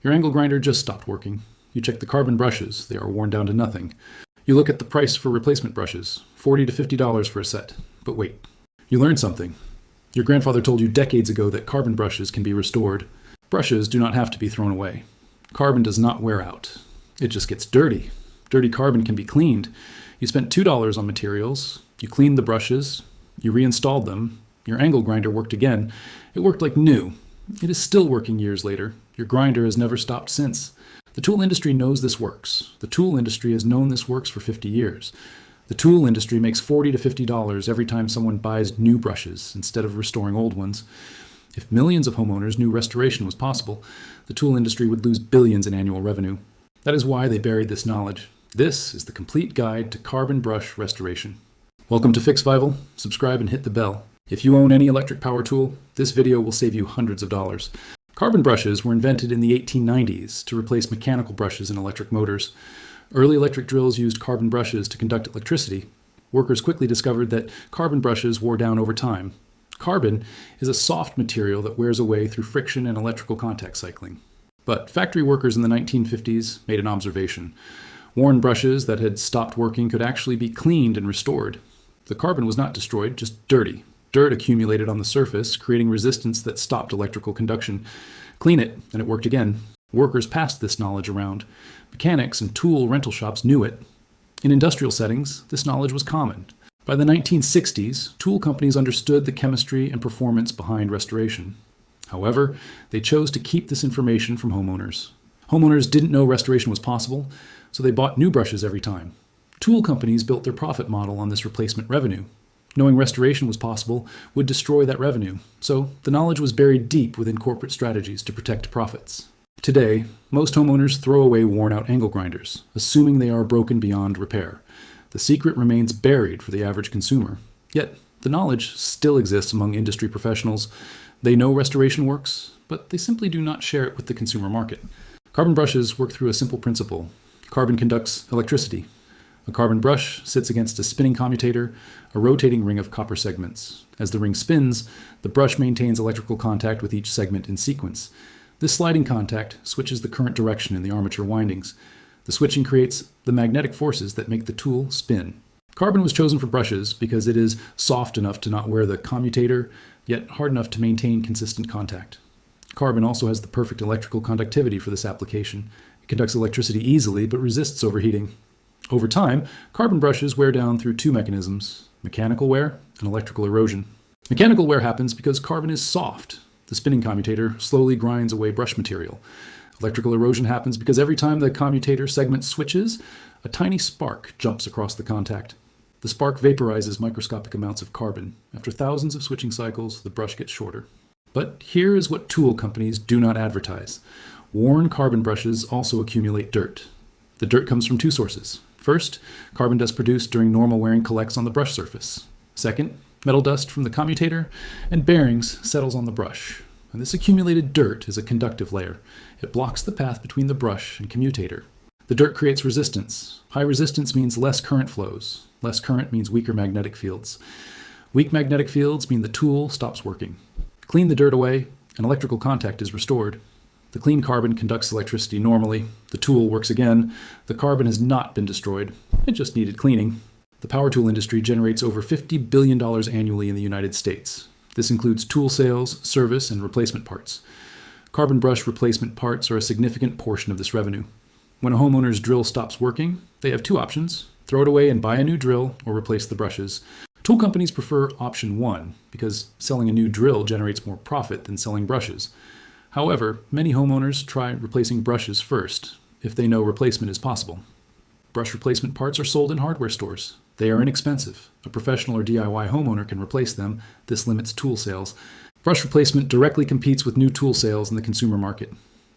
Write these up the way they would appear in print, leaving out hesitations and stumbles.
Your angle grinder just stopped working. You check the carbon brushes. They are worn down to nothing. You look at the price for replacement brushes, $40 to $50 for a set. But wait, you learned something. Your grandfather told you decades ago that carbon brushes can be restored. Brushes do not have to be thrown away. Carbon does not wear out. It just gets dirty. Dirty carbon can be cleaned. You spent $2 on materials. You cleaned the brushes. You reinstalled them. Your angle grinder worked again. It worked like new. It is still working years later. Your grinder has never stopped since. The tool industry knows this works. The tool industry has known this works for 50 years. The tool industry makes $40 to $50 every time someone buys new brushes instead of restoring old ones. If millions of homeowners knew restoration was possible, the tool industry would lose billions in annual revenue. That is why they buried this knowledge. This is the complete guide to carbon brush restoration. Welcome to Fixvival. Subscribe and hit the bell. If you own any electric power tool, this video will save you hundreds of dollars. Carbon brushes were invented in the 1890s to replace mechanical brushes in electric motors. Early electric drills used carbon brushes to conduct electricity. Workers quickly discovered that carbon brushes wore down over time. Carbon is a soft material that wears away through friction and electrical contact cycling. But factory workers in the 1950s made an observation. Worn brushes that had stopped working could actually be cleaned and restored. The carbon was not destroyed, just dirty. Dirt accumulated on the surface, creating resistance that stopped electrical conduction. Clean it, and it worked again. Workers passed this knowledge around. Mechanics and tool rental shops knew it. In industrial settings, this knowledge was common. By the 1960s, tool companies understood the chemistry and performance behind restoration. However, they chose to keep this information from homeowners. Homeowners didn't know restoration was possible, so they bought new brushes every time. Tool companies built their profit model on this replacement revenue. Knowing restoration was possible would destroy that revenue, so the knowledge was buried deep within corporate strategies to protect profits. Today, most homeowners throw away worn-out angle grinders, assuming they are broken beyond repair. The secret remains buried for the average consumer. Yet, the knowledge still exists among industry professionals. They know restoration works, but they simply do not share it with the consumer market. Carbon brushes work through a simple principle. Carbon conducts electricity. A carbon brush sits against a spinning commutator, a rotating ring of copper segments. As the ring spins, the brush maintains electrical contact with each segment in sequence. This sliding contact switches the current direction in the armature windings. The switching creates the magnetic forces that make the tool spin. Carbon was chosen for brushes because it is soft enough to not wear the commutator, yet hard enough to maintain consistent contact. Carbon also has the perfect electrical conductivity for this application. It conducts electricity easily but resists overheating. Over time, carbon brushes wear down through two mechanisms: mechanical wear and electrical erosion. Mechanical wear happens because carbon is soft. The spinning commutator slowly grinds away brush material. Electrical erosion happens because every time the commutator segment switches, a tiny spark jumps across the contact. The spark vaporizes microscopic amounts of carbon. After thousands of switching cycles, the brush gets shorter. But here is what tool companies do not advertise. Worn carbon brushes also accumulate dirt. The dirt comes from two sources. First, carbon dust produced during normal wearing collects on the brush surface. Second, metal dust from the commutator and bearings settles on the brush. And this accumulated dirt is a conductive layer. It blocks the path between the brush and commutator. The dirt creates resistance. High resistance means less current flows. Less current means weaker magnetic fields. Weak magnetic fields mean the tool stops working. Clean the dirt away, and electrical contact is restored. The clean carbon conducts electricity normally. The tool works again. The carbon has not been destroyed. It just needed cleaning. The power tool industry generates over $50 billion annually in the United States. This includes tool sales, service, and replacement parts. Carbon brush replacement parts are a significant portion of this revenue. When a homeowner's drill stops working, they have two options: throw it away and buy a new drill, or replace the brushes. Tool companies prefer option one because selling a new drill generates more profit than selling brushes. However, many homeowners try replacing brushes first, if they know replacement is possible. Brush replacement parts are sold in hardware stores. They are inexpensive. A professional or DIY homeowner can replace them. This limits tool sales. Brush replacement directly competes with new tool sales in the consumer market.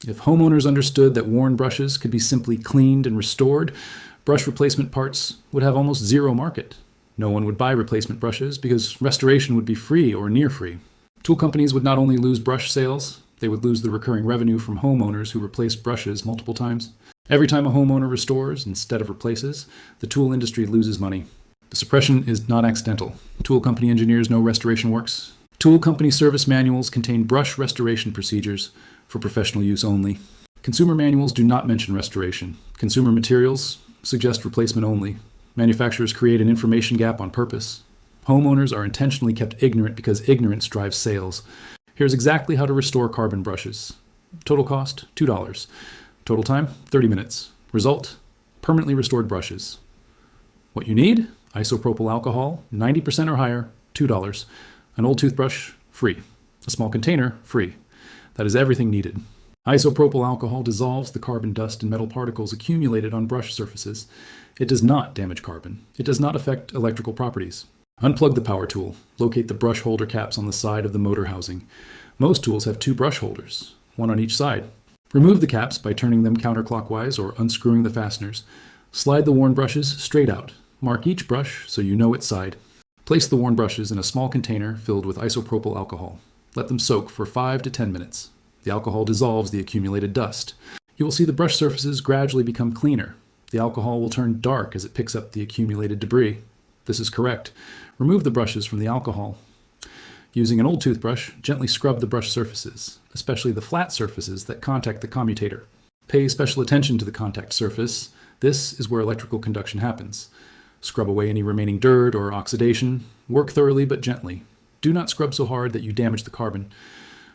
If homeowners understood that worn brushes could be simply cleaned and restored, brush replacement parts would have almost zero market. No one would buy replacement brushes because restoration would be free or near free. Tool companies would not only lose brush sales, they would lose the recurring revenue from homeowners who replace brushes multiple times. Every time a homeowner restores instead of replaces, the tool industry loses money. The suppression is not accidental. Tool company engineers know restoration works. Tool company service manuals contain brush restoration procedures for professional use only. Consumer manuals do not mention restoration. Consumer materials suggest replacement only. Manufacturers create an information gap on purpose. Homeowners are intentionally kept ignorant because ignorance drives sales. Here's exactly how to restore carbon brushes. Total cost, $2. Total time, 30 minutes. Result, permanently restored brushes. What you need? Isopropyl alcohol, 90% or higher, $2. An old toothbrush, free. A small container, free. That is everything needed. Isopropyl alcohol dissolves the carbon dust and metal particles accumulated on brush surfaces. It does not damage carbon. It does not affect electrical properties. Unplug the power tool. Locate the brush holder caps on the side of the motor housing. Most tools have 2 brush holders, one on each side. Remove the caps by turning them counterclockwise or unscrewing the fasteners. Slide the worn brushes straight out. Mark each brush so you know its side. Place the worn brushes in a small container filled with isopropyl alcohol. Let them soak for 5 to 10 minutes. The alcohol dissolves the accumulated dust. You will see the brush surfaces gradually become cleaner. The alcohol will turn dark as it picks up the accumulated debris. This is correct. Remove the brushes from the alcohol. Using an old toothbrush, gently scrub the brush surfaces, especially the flat surfaces that contact the commutator. Pay special attention to the contact surface. This is where electrical conduction happens. Scrub away any remaining dirt or oxidation. Work thoroughly but gently. Do not scrub so hard that you damage the carbon.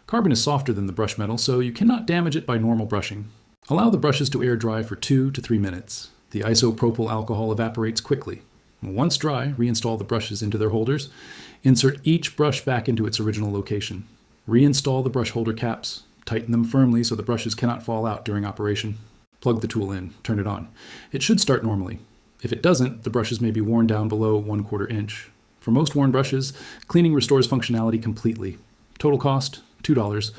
Carbon is softer than the brush metal, so you cannot damage it by normal brushing. Allow the brushes to air dry for 2 to 3 minutes. The isopropyl alcohol evaporates quickly. Once dry, reinstall the brushes into their holders. Insert each brush back into its original location. Reinstall the brush holder caps. Tighten them firmly so the brushes cannot fall out during operation. Plug the tool in. Turn it on. It should start normally. If it doesn't, the brushes may be worn down below 1/4 inch. For most worn brushes, cleaning restores functionality completely. Total cost, $2.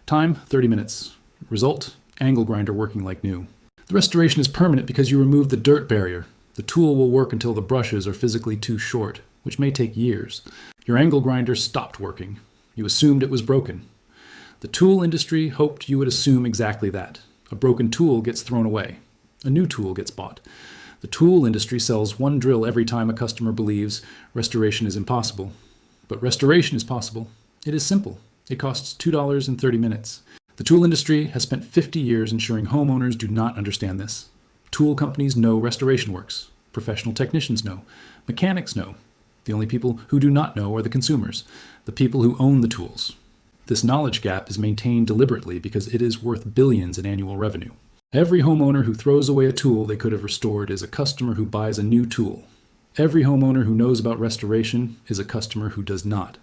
Time, 30 minutes. Result, angle grinder working like new. The restoration is permanent because you remove the dirt barrier. The tool will work until the brushes are physically too short, which may take years. Your angle grinder stopped working. You assumed it was broken. The tool industry hoped you would assume exactly that. A broken tool gets thrown away. A new tool gets bought. The tool industry sells one drill every time a customer believes restoration is impossible. But restoration is possible. It is simple. It costs $2 in 30 minutes. The tool industry has spent 50 years ensuring homeowners do not understand this. Tool companies know restoration works. Professional technicians know. Mechanics know. The only people who do not know are the consumers, the people who own the tools. This knowledge gap is maintained deliberately because it is worth billions in annual revenue. Every homeowner who throws away a tool they could have restored is a customer who buys a new tool. Every homeowner who knows about restoration is a customer who does not.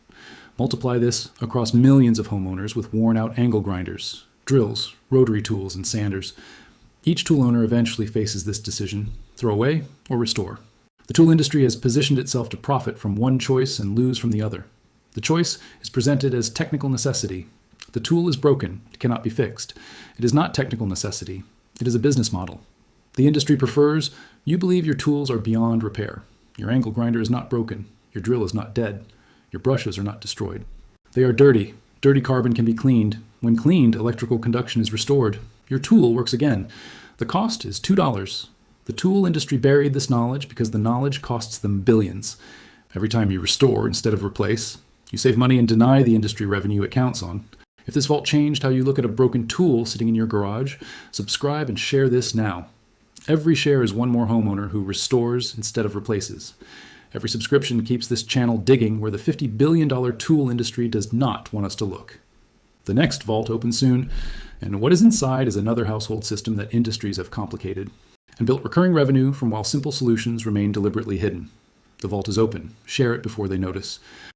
Multiply this across millions of homeowners with worn-out angle grinders, drills, rotary tools, and sanders. Each tool owner eventually faces this decision: throw away or restore. The tool industry has positioned itself to profit from one choice and lose from the other. The choice is presented as technical necessity. The tool is broken. It cannot be fixed. It is not technical necessity. It is a business model. The industry prefers you believe your tools are beyond repair. Your angle grinder is not broken. Your drill is not dead. Your brushes are not destroyed. They are dirty. Dirty carbon can be cleaned. When cleaned, electrical conduction is restored. Your tool works again. The cost is $2. The tool industry buried this knowledge because the knowledge costs them billions. Every time you restore instead of replace, you save money and deny the industry revenue it counts on. If this vault changed how you look at a broken tool sitting in your garage, subscribe and share this now. Every share is one more homeowner who restores instead of replaces. Every subscription keeps this channel digging where the $50 billion tool industry does not want us to look. The next vault opens soon, and what is inside is another household system that industries have complicated and built recurring revenue from while simple solutions remain deliberately hidden. The vault is open. Share it before they notice.